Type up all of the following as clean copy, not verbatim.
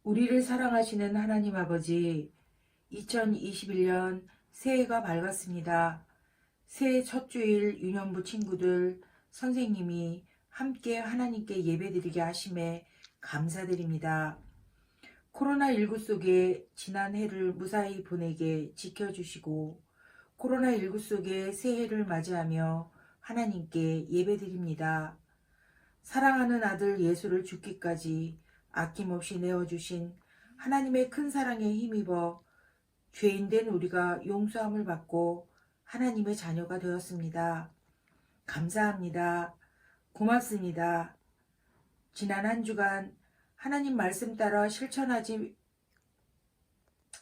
우리를 사랑하시는 하나님 아버지, 2021년 새해가 밝았습니다. 새해 첫 주일 유년부 친구들, 선생님이 함께 하나님께 예배드리게 하심에 감사드립니다. 코로나19 속에 지난 해를 무사히 보내게 지켜주시고 코로나19 속에 새해를 맞이하며 하나님께 예배드립니다. 사랑하는 아들 예수를 죽기까지 아낌없이 내어주신 하나님의 큰 사랑에 힘입어 죄인된 우리가 용서함을 받고 하나님의 자녀가 되었습니다. 감사합니다. 고맙습니다. 지난 한 주간 하나님 말씀 따라 실천하지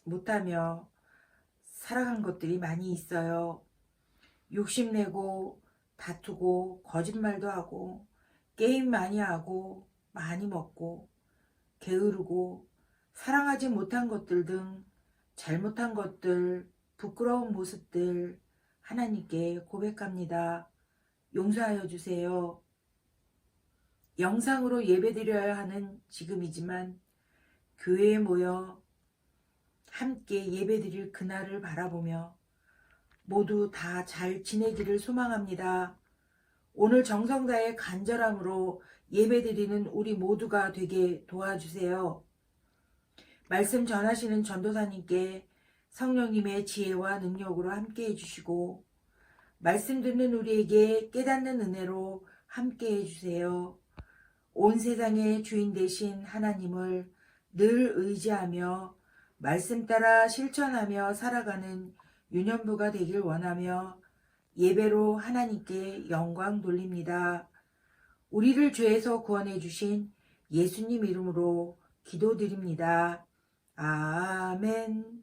못하며 살아간 것들이 많이 있어요. 욕심내고 다투고 거짓말도 하고 게임 많이 하고 많이 먹고 게으르고 사랑하지 못한 것들 등 잘못한 것들, 부끄러운 모습들 하나님께 고백합니다. 용서하여 주세요. 영상으로 예배드려야 하는 지금이지만 교회에 모여 함께 예배드릴 그날을 바라보며 모두 다 잘 지내기를 소망합니다. 오늘 정성 다해 간절함으로 예배드리는 우리 모두가 되게 도와주세요. 말씀 전하시는 전도사님께 성령님의 지혜와 능력으로 함께 해주시고 말씀 듣는 우리에게 깨닫는 은혜로 함께 해주세요. 온 세상의 주인 되신 하나님을 늘 의지하며 말씀 따라 실천하며 살아가는 유년부가 되길 원하며 예배로 하나님께 영광 돌립니다. 우리를 죄에서 구원해 주신 예수님 이름으로 기도드립니다. 아멘.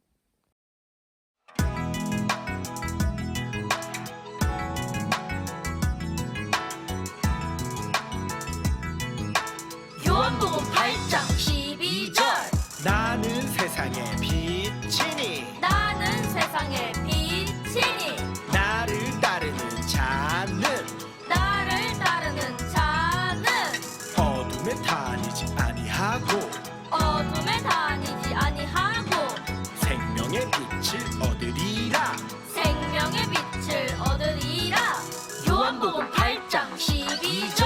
요한복음 8장 12절 나는 세상의 빛이니 나는 세상의 빛이니 나를 따르는 자는 어둠에 다니지 아니하고 생명의 빛을 얻으리라. 요한복음 8장 12절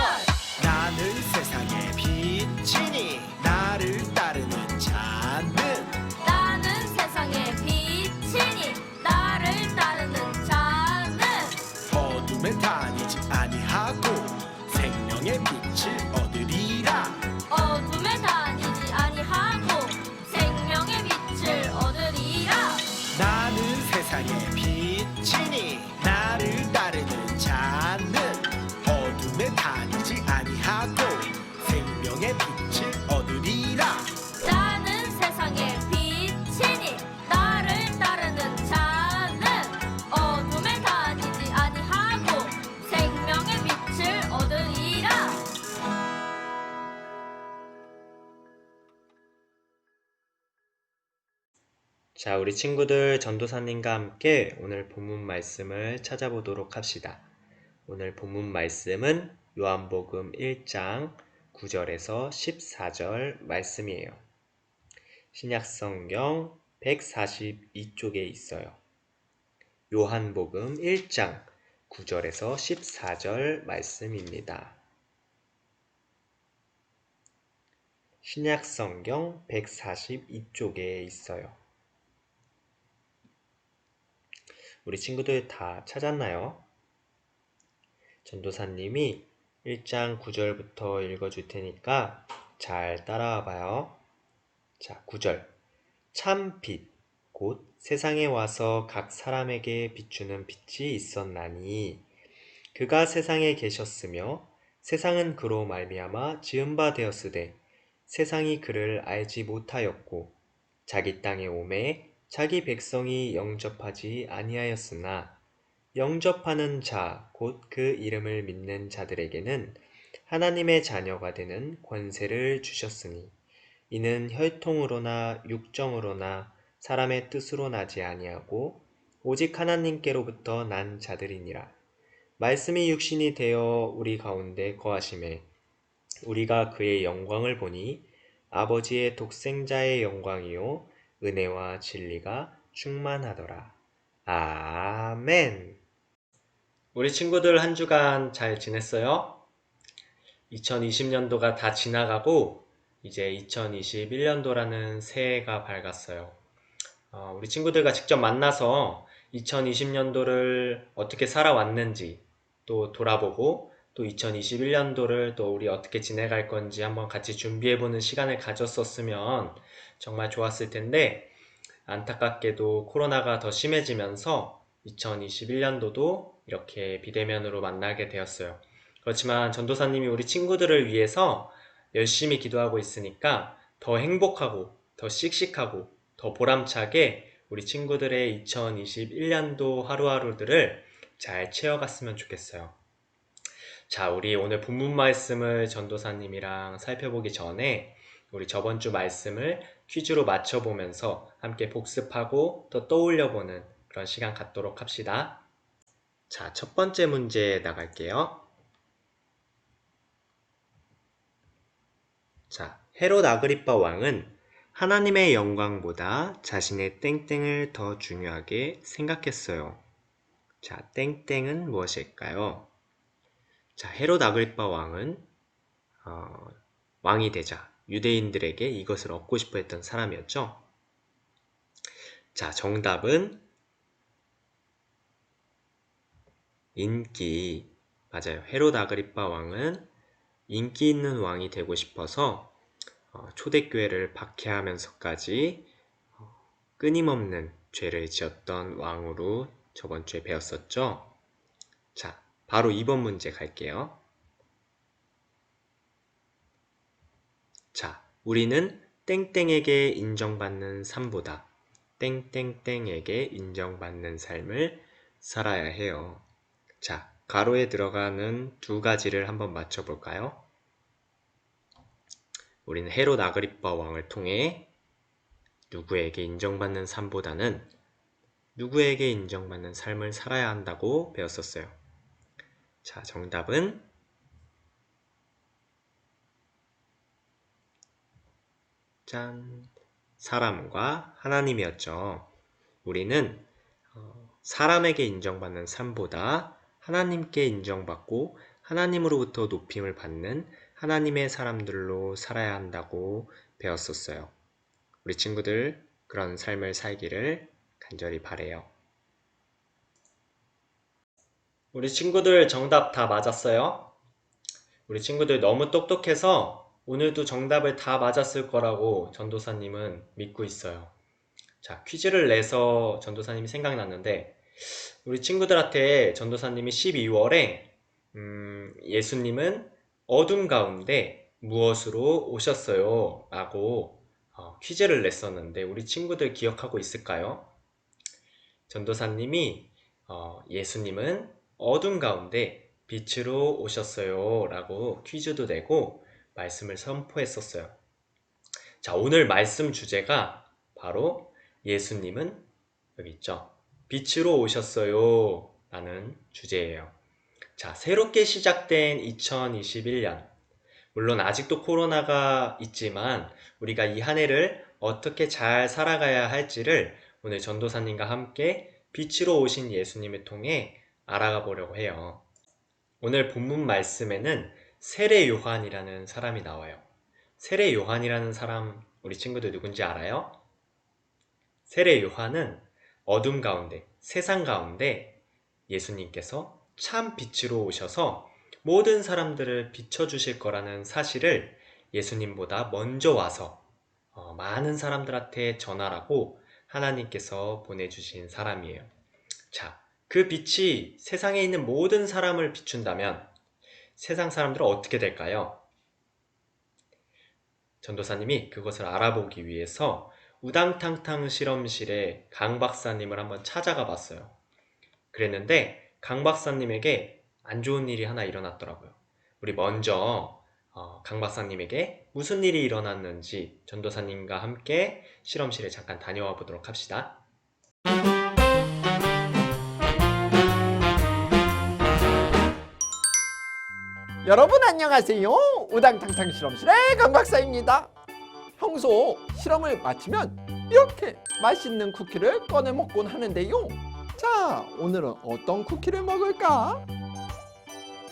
나는 세상의 빛이니 나를 따르는 자는 나는 세상의 빛이니 나를 따르는 자는 어둠에 다니지 아니하고 생명의 빛을 얻으리라. 어둠에 다니지 아니하고 생명의 빛을 얻으리라. 나는 세상의 빛이니 나를 따르는 자는 어둠에 다니지 아니하고 생명의 빛을 얻으리라. 나는 세상의 빛이니 나를 따르는 자는 어둠에 다니지 아니하고 생명의 빛을 얻으리라. 자, 우리 친구들 전도사님과 함께 오늘 본문 말씀을 찾아보도록 합시다. 오늘 본문 말씀은 요한복음 1장 9절에서 14절 말씀이에요. 신약성경 142쪽에 있어요. 요한복음 1장 9절에서 14절 말씀입니다. 신약성경 142쪽에 있어요. 우리 친구들 다 찾았나요? 전도사님이 1장 9절부터 읽어줄 테니까 잘 따라와 봐요. 자, 9절. 참 빛, 곧 세상에 와서 각 사람에게 비추는 빛이 있었나니 그가 세상에 계셨으며 세상은 그로 말미암아 지은 바 되었으되 세상이 그를 알지 못하였고 자기 땅에 오매 자기 백성이 영접하지 아니하였으나 영접하는 자, 곧 그 이름을 믿는 자들에게는 하나님의 자녀가 되는 권세를 주셨으니 이는 혈통으로나 육정으로나 사람의 뜻으로 나지 아니하고 오직 하나님께로부터 난 자들이니라. 말씀이 육신이 되어 우리 가운데 거하심에 우리가 그의 영광을 보니 아버지의 독생자의 영광이요 은혜와 진리가 충만하더라. 아멘. 우리 친구들 한 주간 잘 지냈어요? 2020년도가 다 지나가고 이제 2021년도라는 새해가 밝았어요. 우리 친구들과 직접 만나서 2020년도를 어떻게 살아왔는지 또 돌아보고 또 2021년도를 또 우리 어떻게 지내갈 건지 한번 같이 준비해보는 시간을 가졌었으면 정말 좋았을 텐데 안타깝게도 코로나가 더 심해지면서 2021년도도 이렇게 비대면으로 만나게 되었어요. 그렇지만 전도사님이 우리 친구들을 위해서 열심히 기도하고 있으니까 더 행복하고 더 씩씩하고 더 보람차게 우리 친구들의 2021년도 하루하루들을 잘 채워갔으면 좋겠어요. 자, 우리 오늘 본문 말씀을 전도사님이랑 살펴보기 전에 우리 저번 주 말씀을 퀴즈로 맞춰보면서 함께 복습하고 또 떠올려보는 그런 시간 갖도록 합시다. 자, 첫 번째 문제 나갈게요. 자, 헤롯 아그리빠 왕은 하나님의 영광보다 자신의 땡땡을 더 중요하게 생각했어요. 자, 땡땡은 무엇일까요? 자, 헤롯 아그리빠 왕은 왕이 되자 유대인들에게 이것을 얻고 싶어 했던 사람이었죠. 자, 정답은 인기. 맞아요. 헤롯 아그리빠 왕은 인기 있는 왕이 되고 싶어서 초대교회를 박해하면서까지 끊임없는 죄를 지었던 왕으로 저번 주에 배웠었죠. 자, 바로 2번 문제 갈게요. 자, 우리는 땡땡에게 인정받는 삶보다 땡땡땡에게 인정받는 삶을 살아야 해요. 자, 가로에 들어가는 두 가지를 한번 맞춰볼까요? 우리는 헤롯 아그리빠 왕을 통해 누구에게 인정받는 삶보다는 누구에게 인정받는 삶을 살아야 한다고 배웠었어요. 자, 정답은 짠! 사람과 하나님이었죠. 우리는 사람에게 인정받는 삶보다 하나님께 인정받고 하나님으로부터 높임을 받는 하나님의 사람들로 살아야 한다고 배웠었어요. 우리 친구들 그런 삶을 살기를 간절히 바래요. 우리 친구들 정답 다 맞았어요? 우리 친구들 너무 똑똑해서 오늘도 정답을 다 맞았을 거라고 전도사님은 믿고 있어요. 자, 퀴즈를 내서 전도사님이 생각났는데 우리 친구들한테 전도사님이 12월에 예수님은 어둠 가운데 무엇으로 오셨어요? 라고 퀴즈를 냈었는데 우리 친구들 기억하고 있을까요? 전도사님이 예수님은 어둠 가운데 빛으로 오셨어요 라고 퀴즈도 내고 말씀을 선포했었어요. 자, 오늘 말씀 주제가 바로 예수님은 여기 있죠. 빛으로 오셨어요 라는 주제예요. 자, 새롭게 시작된 2021년. 물론 아직도 코로나가 있지만 우리가 이 한 해를 어떻게 잘 살아가야 할지를 오늘 전도사님과 함께 빛으로 오신 예수님을 통해 알아가 보려고 해요. 오늘 본문 말씀에는 세례 요한이라는 사람이 나와요. 세례 요한이라는 사람 우리 친구들 누군지 알아요? 세례 요한은 어둠 가운데, 세상 가운데 예수님께서 참 빛으로 오셔서 모든 사람들을 비춰주실 거라는 사실을 예수님보다 먼저 와서 많은 사람들한테 전하라고 하나님께서 보내주신 사람이에요. 자, 그 빛이 세상에 있는 모든 사람을 비춘다면 세상 사람들은 어떻게 될까요? 전도사님이 그것을 알아보기 위해서 우당탕탕 실험실에 강 박사님을 한번 찾아가 봤어요. 그랬는데 강 박사님에게 안 좋은 일이 하나 일어났더라고요. 우리 먼저 강 박사님에게 무슨 일이 일어났는지 전도사님과 함께 실험실에 잠깐 다녀와 보도록 합시다. 여러분 안녕하세요. 우당탕탕 실험실의 강 박사입니다. 평소 실험을 마치면 이렇게 맛있는 쿠키를 꺼내 먹곤 하는데요. 자, 오늘은 어떤 쿠키를 먹을까?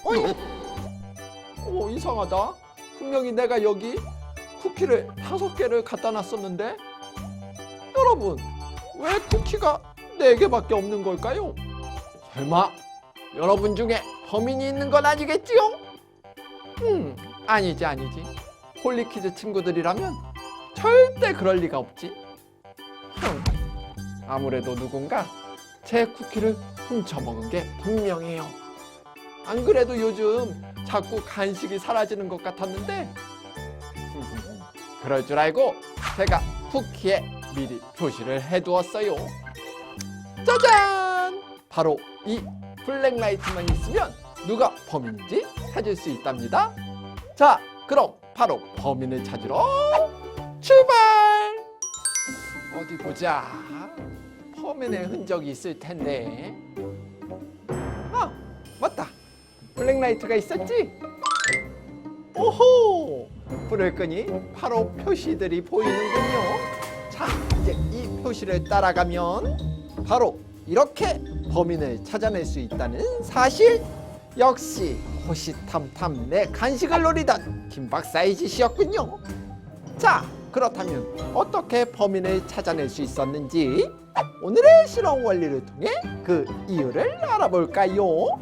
어이? 이상하다. 분명히 내가 여기 쿠키를 5개를 갖다 놨었는데 여러분, 왜 쿠키가 4개밖에 없는 걸까요? 설마 여러분 중에 범인이 있는 건 아니겠지요? 아니지. 홀리키즈 친구들이라면 절대 그럴 리가 없지. 아무래도 누군가 제 쿠키를 훔쳐먹은 게 분명해요. 안 그래도 요즘 자꾸 간식이 사라지는 것 같았는데 그럴 줄 알고 제가 쿠키에 미리 표시를 해두었어요. 짜잔! 바로 이 블랙라이트만 있으면 누가 범인인지 찾을 수 있답니다. 자, 그럼 바로 범인을 찾으러 출발! 어디 보자. 범인의 흔적이 있을 텐데. 아, 맞다. 블랙라이트가 있었지? 오호! 불을 끄니 바로 표시들이 보이는군요. 자, 이제 이 표시를 따라가면 바로 이렇게 범인을 찾아낼 수 있다는 사실. 역시 호시탐탐 내 간식을 노리던 김 박사의 짓이었군요. 자, 그렇다면 어떻게 범인을 찾아낼 수 있었는지 오늘의 실험 원리를 통해 그 이유를 알아볼까요?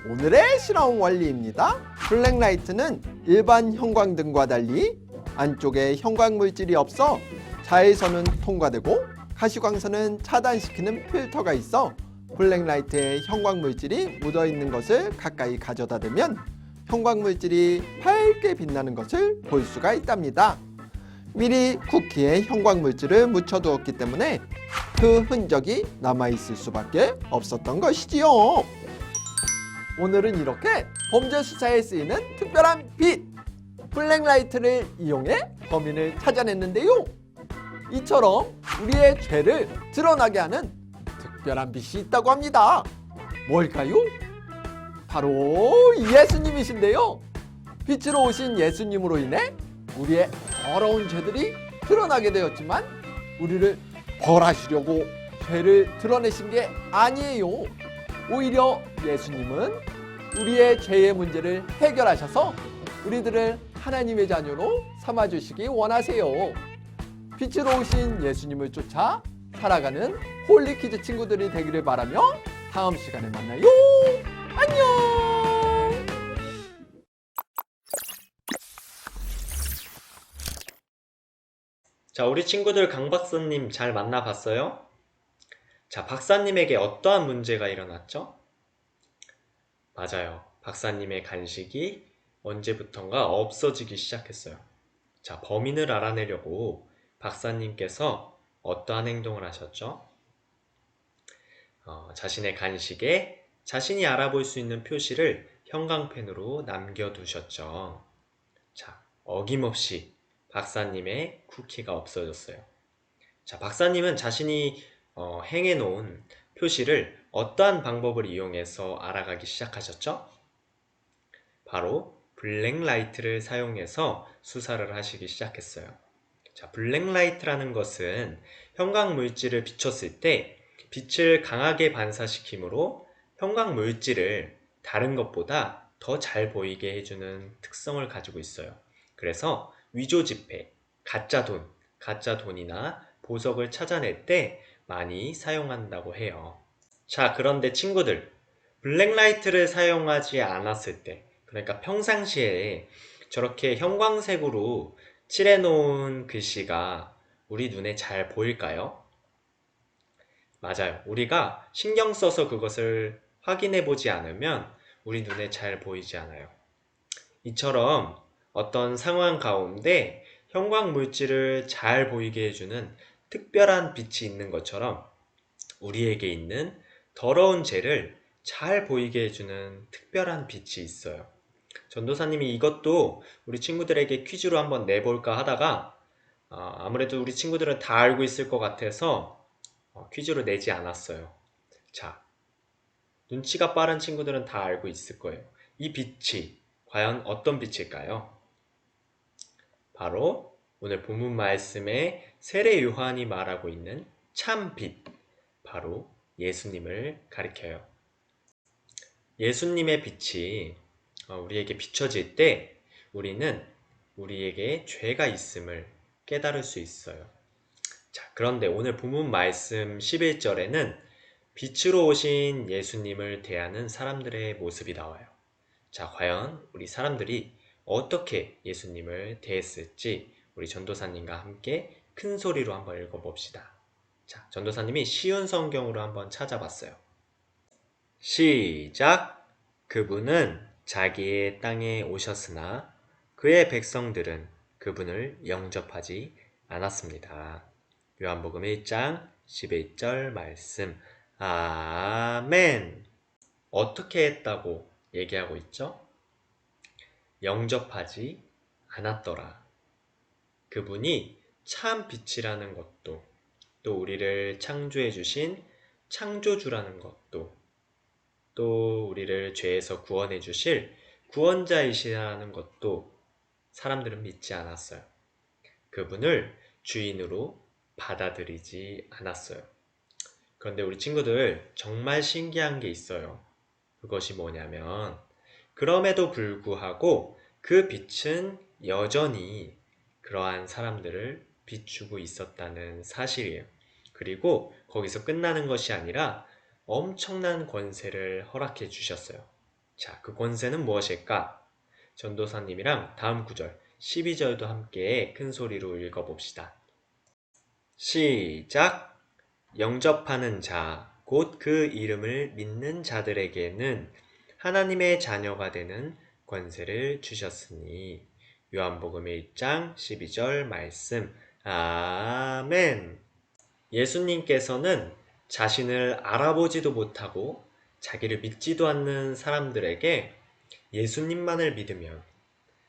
오늘의 실험 원리입니다. 블랙라이트는 일반 형광등과 달리 안쪽에 형광 물질이 없어 자외선은 통과되고 가시광선은 차단시키는 필터가 있어 블랙라이트에 형광 물질이 묻어 있는 것을 가까이 가져다 대면 형광 물질이 밝게 빛나는 것을 볼 수가 있답니다. 미리 쿠키에 형광 물질을 묻혀 두었기 때문에 그 흔적이 남아 있을 수밖에 없었던 것이지요. 오늘은 이렇게 범죄 수사에 쓰이는 특별한 빛, 블랙라이트를 이용해 범인을 찾아냈는데요. 이처럼 우리의 죄를 드러나게 하는 특별한 빛이 있다고 합니다. 뭘까요? 바로 예수님이신데요. 빛으로 오신 예수님으로 인해 우리의 더러운 죄들이 드러나게 되었지만 우리를 벌하시려고 죄를 드러내신 게 아니에요. 오히려 예수님은 우리의 죄의 문제를 해결하셔서 우리들을 하나님의 자녀로 삼아주시기 원하세요. 빛으로 오신 예수님을 쫓아 살아가는 홀리키즈 친구들이 되기를 바라며 다음 시간에 만나요. 안녕. 자, 우리 친구들 강 박사님 잘 만나봤어요? 자, 박사님에게 어떠한 문제가 일어났죠? 맞아요. 박사님의 간식이 언제부턴가 없어지기 시작했어요. 자, 범인을 알아내려고 박사님께서 어떠한 행동을 하셨죠? 자신의 간식에 자신이 알아볼 수 있는 표시를 형광펜으로 남겨두셨죠. 자, 어김없이 박사님의 쿠키가 없어졌어요. 자, 박사님은 자신이 행해놓은 표시를 어떠한 방법을 이용해서 알아가기 시작하셨죠? 바로 블랙라이트를 사용해서 수사를 하시기 시작했어요. 자, 블랙라이트라는 것은 형광 물질을 비췄을 때 빛을 강하게 반사시키므로 형광 물질을 다른 것보다 더 잘 보이게 해주는 특성을 가지고 있어요. 그래서 위조 지폐, 가짜 돈이나 보석을 찾아낼 때 많이 사용한다고 해요. 자, 그런데 친구들, 블랙라이트를 사용하지 않았을 때, 그러니까 평상시에 저렇게 형광색으로 칠해놓은 글씨가 우리 눈에 잘 보일까요? 맞아요. 우리가 신경 써서 그것을 확인해 보지 않으면 우리 눈에 잘 보이지 않아요. 이처럼 어떤 상황 가운데 형광 물질을 잘 보이게 해주는 특별한 빛이 있는 것처럼 우리에게 있는 더러운 죄를 잘 보이게 해주는 특별한 빛이 있어요. 전도사님이 이것도 우리 친구들에게 퀴즈로 한번 내볼까 하다가 아무래도 우리 친구들은 다 알고 있을 것 같아서 퀴즈로 내지 않았어요. 자, 눈치가 빠른 친구들은 다 알고 있을 거예요. 이 빛이 과연 어떤 빛일까요? 바로 오늘 본문 말씀에 세례 요한이 말하고 있는 참 빛, 바로 예수님을 가리켜요. 예수님의 빛이 우리에게 비춰질 때 우리는 우리에게 죄가 있음을 깨달을 수 있어요. 자, 그런데 오늘 본문 말씀 11절에는 빛으로 오신 예수님을 대하는 사람들의 모습이 나와요. 자, 과연 우리 사람들이 어떻게 예수님을 대했을지 우리 전도사님과 함께 큰 소리로 한번 읽어봅시다. 자, 전도사님이 쉬운 성경으로 한번 찾아봤어요. 시작! 그분은 자기의 땅에 오셨으나 그의 백성들은 그분을 영접하지 않았습니다. 요한복음 1장 11절 말씀. 아멘! 어떻게 했다고 얘기하고 있죠? 영접하지 않았더라. 그분이 참 빛이라는 것도, 또 우리를 창조해 주신 창조주라는 것도, 또 우리를 죄에서 구원해 주실 구원자이시라는 것도 사람들은 믿지 않았어요. 그분을 주인으로 받아들이지 않았어요. 그런데 우리 친구들 정말 신기한 게 있어요. 그것이 뭐냐면 그럼에도 불구하고 그 빛은 여전히 그러한 사람들을 비추고 있었다는 사실이에요. 그리고 거기서 끝나는 것이 아니라 엄청난 권세를 허락해 주셨어요. 자, 그 권세는 무엇일까? 전도사님이랑 다음 구절 12절도 함께 큰 소리로 읽어봅시다. 시작! 영접하는 자, 곧 그 이름을 믿는 자들에게는 하나님의 자녀가 되는 권세를 주셨으니 요한복음 1장 12절 말씀. 아멘. 예수님께서는 자신을 알아보지도 못하고 자기를 믿지도 않는 사람들에게 예수님만을 믿으면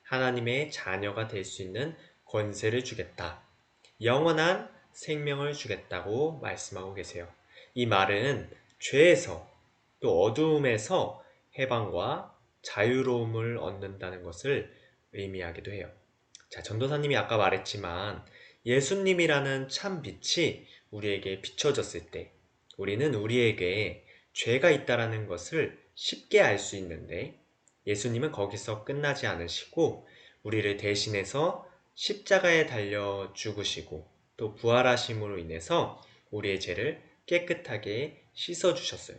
하나님의 자녀가 될 수 있는 권세를 주겠다. 영원한 생명을 주겠다고 말씀하고 계세요. 이 말은 죄에서 또 어두움에서 해방과 자유로움을 얻는다는 것을 의미하기도 해요. 자, 전도사님이 아까 말했지만 예수님이라는 참 빛이 우리에게 비춰졌을 때 우리는 우리에게 죄가 있다라는 것을 쉽게 알 수 있는데 예수님은 거기서 끝나지 않으시고 우리를 대신해서 십자가에 달려 죽으시고 또 부활하심으로 인해서 우리의 죄를 깨끗하게 씻어주셨어요.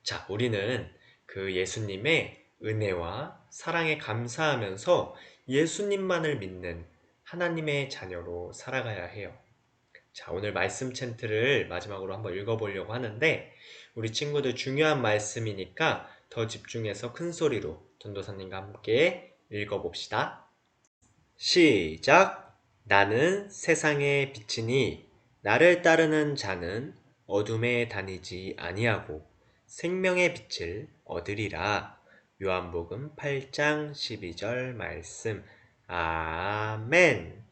자, 우리는 그 예수님의 은혜와 사랑에 감사하면서 예수님만을 믿는 하나님의 자녀로 살아가야 해요. 자, 오늘 말씀 챈트를 마지막으로 한번 읽어보려고 하는데 우리 친구들 중요한 말씀이니까 더 집중해서 큰 소리로 전도사님과 함께 읽어봅시다. 시작! 나는 세상의 빛이니 나를 따르는 자는 어둠에 다니지 아니하고 생명의 빛을 얻으리라. 요한복음 8장 12절 말씀. 아멘.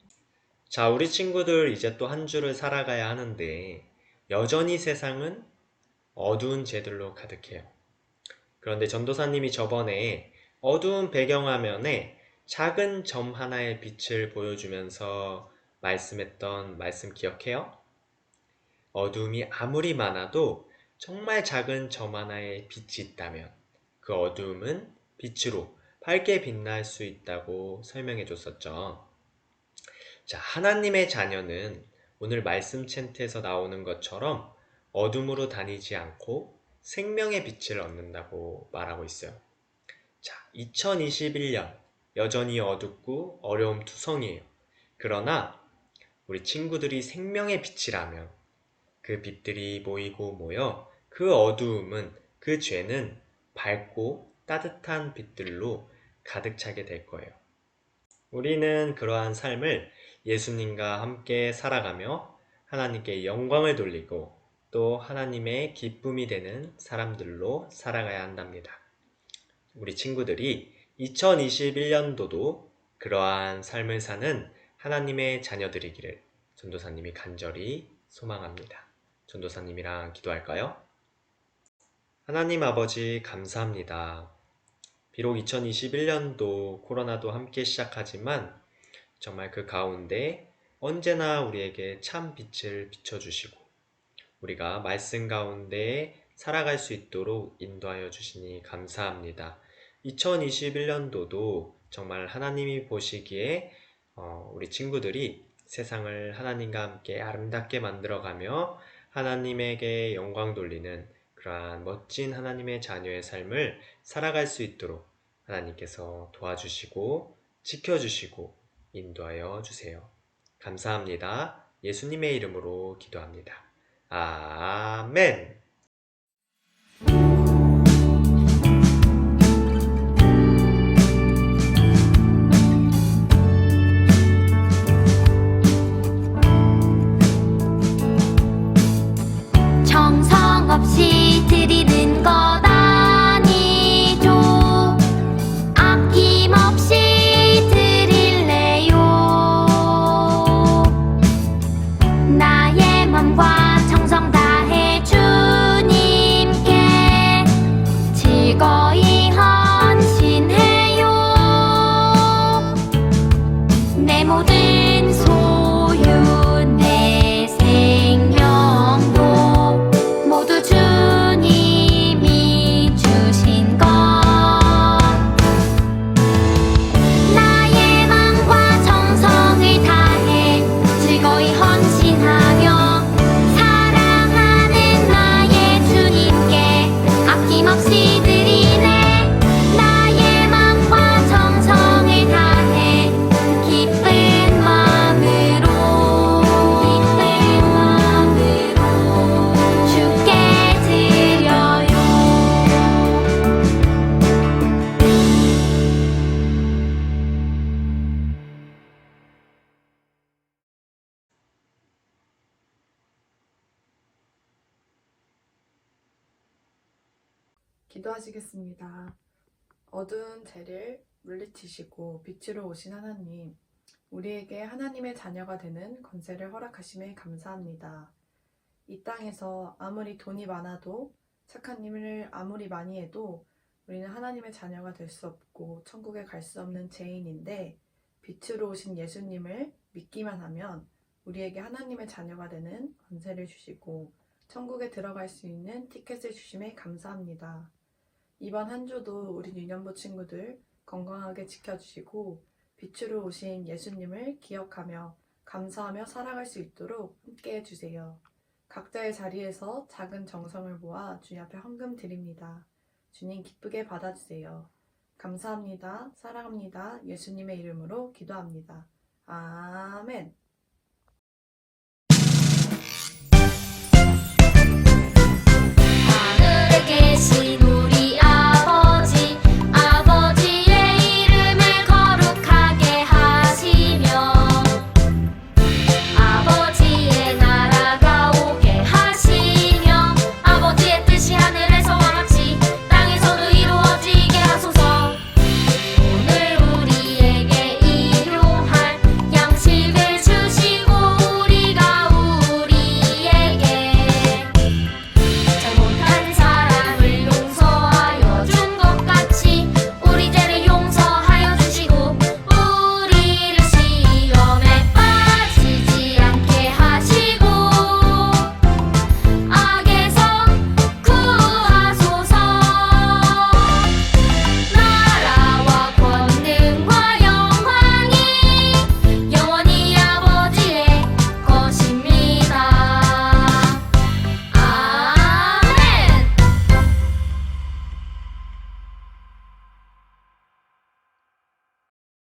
자, 우리 친구들 이제 또 한 주를 살아가야 하는데 여전히 세상은 어두운 죄들로 가득해요. 그런데 전도사님이 저번에 어두운 배경화면에 작은 점 하나의 빛을 보여주면서 말씀했던 말씀 기억해요? 어두움이 아무리 많아도 정말 작은 점 하나의 빛이 있다면 그 어두움은 빛으로 밝게 빛날 수 있다고 설명해 줬었죠. 자, 하나님의 자녀는 오늘 말씀 챈트에서 나오는 것처럼 어둠으로 다니지 않고 생명의 빛을 얻는다고 말하고 있어요. 자, 2021년 여전히 어둡고 어려움 투성이에요. 그러나 우리 친구들이 생명의 빛이라면 그 빛들이 모이고 모여 그 어두움은, 그 죄는 밝고 따뜻한 빛들로 가득 차게 될 거예요. 우리는 그러한 삶을 예수님과 함께 살아가며 하나님께 영광을 돌리고 또 하나님의 기쁨이 되는 사람들로 살아가야 한답니다. 우리 친구들이 2021년도도 그러한 삶을 사는 하나님의 자녀들이기를 전도사님이 간절히 소망합니다. 전도사님이랑 기도할까요? 하나님 아버지 감사합니다. 비록 2021년도 코로나도 함께 시작하지만 정말 그 가운데 언제나 우리에게 참 빛을 비춰주시고 우리가 말씀 가운데 살아갈 수 있도록 인도하여 주시니 감사합니다. 2021년도도 정말 하나님이 보시기에 우리 친구들이 세상을 하나님과 함께 아름답게 만들어가며 하나님에게 영광 돌리는 그러한 멋진 하나님의 자녀의 삶을 살아갈 수 있도록 하나님께서 도와주시고 지켜주시고 인도하여 주세요. 감사합니다. 예수님의 이름으로 기도합니다. 아멘. 정성 없이 드리는 것 아니죠. 아낌없이 드릴래요. 나의 맘과 정성 다해 주님께 즐거이 헌신해요. 내 모든 소유 내 생명도 모두 주님이 주신 것. 나의 맘과 정성을 다해 즐거이 헌신하며 사랑하는 나의 주님께 아낌없이 드리네. 나의 맘과 정성을 다해 기쁜 마음으로 주께 드려요. 기도하시겠습니다. 어두운 죄를 물리치시고 빛으로 오신 하나님, 우리에게 하나님의 자녀가 되는 권세를 허락하심에 감사합니다. 이 땅에서 아무리 돈이 많아도 착한 일을 아무리 많이 해도 우리는 하나님의 자녀가 될 수 없고 천국에 갈 수 없는 죄인인데 빛으로 오신 예수님을 믿기만 하면 우리에게 하나님의 자녀가 되는 권세를 주시고 천국에 들어갈 수 있는 티켓을 주심에 감사합니다. 이번 한 주도 우리 유년부 친구들 건강하게 지켜주시고 빛으로 오신 예수님을 기억하며 감사하며 살아갈 수 있도록 함께 해주세요. 각자의 자리에서 작은 정성을 모아 주님 앞에 헌금 드립니다. 주님 기쁘게 받아주세요. 감사합니다. 사랑합니다. 예수님의 이름으로 기도합니다. 아멘. 하늘에 계신 우리